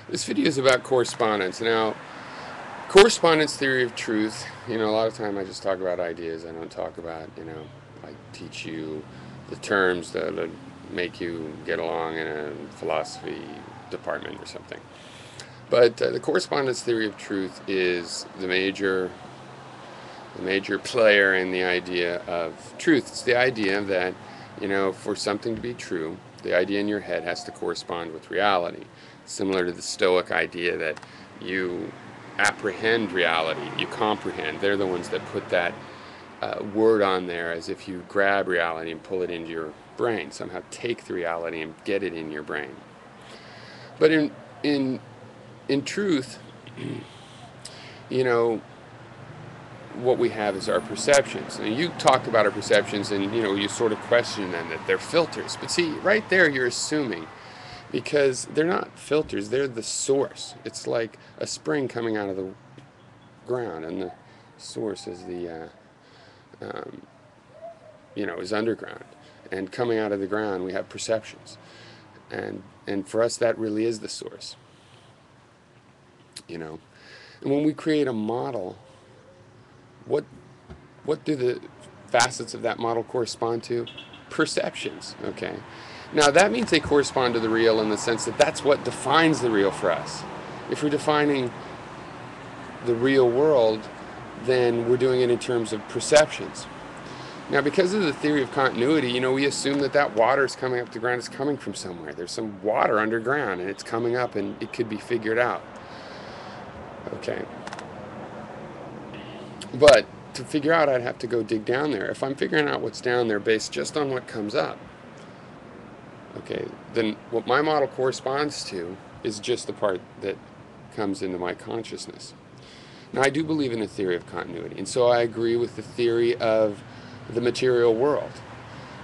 This video is about correspondence. Now, correspondence theory of truth, a lot of time I just talk about ideas. I don't talk about, I teach you the terms that would make you get along in a philosophy department or something. But the correspondence theory of truth is the major player in the idea of truth. It's the idea that, for something to be true, the idea in your head has to correspond with reality. Similar to the Stoic idea that you apprehend reality, you comprehend. They're the ones that put that word on there as if you grab reality and pull it into your brain, somehow take the reality and get it in your brain. But in truth, you know, what we have is our perceptions. And you talked about our perceptions, and you sort of question them that they're filters. But see, right there, you're assuming, because they're not filters; they're the source. It's like a spring coming out of the ground, and the source is um, is underground. And coming out of the ground, we have perceptions, and for us, that really is the source. And when we create a model, what do the facets of that model correspond to? Perceptions. Okay. Now that means they correspond to the real in the sense that that's what defines the real for us. If we're defining the real world, then we're doing it in terms of perceptions. Now, because of the theory of continuity, we assume that water is coming up the ground. It's coming from somewhere. There's some water underground, and it's coming up, and it could be figured out. Okay. But to figure out, I'd have to go dig down there. If I'm figuring out what's down there based just on what comes up, okay, then what my model corresponds to is just the part that comes into my consciousness. Now, I do believe in the theory of continuity, and so I agree with the theory of the material world.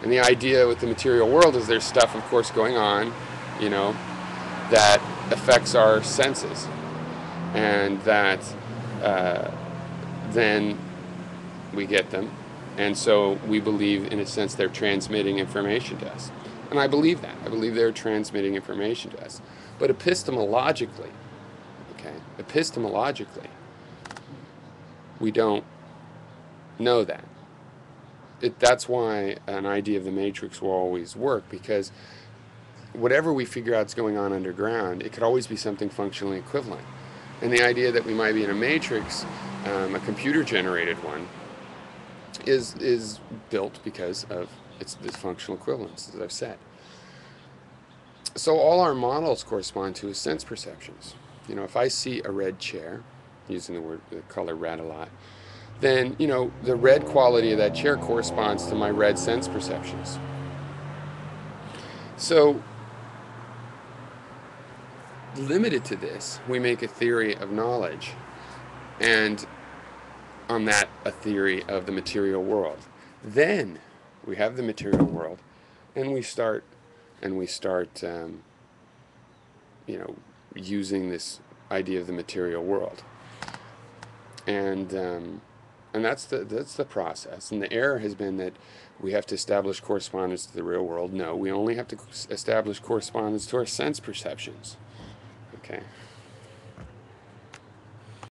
And the idea with the material world is there's stuff, of course, going on, that affects our senses, and that then we get them, and so we believe, in a sense, they're transmitting information to us. And I believe that. I believe they're transmitting information to us. But epistemologically, we don't know that. That's why an idea of the matrix will always work, because whatever we figure out is going on underground, it could always be something functionally equivalent. And the idea that we might be in a matrix, a computer-generated one, is built because of its functional equivalence, as I've said. So all our models correspond to is sense perceptions. If I see a red chair, using the color red a lot, then the red quality of that chair corresponds to my red sense perceptions. So, limited to this, we make a theory of knowledge, and on that, a theory of the material world. Then we have the material world, and we start using this idea of the material world, and that's the process. And the error has been that we have to establish correspondence to the real world. No, we only have to establish correspondence to our sense perceptions. Okay.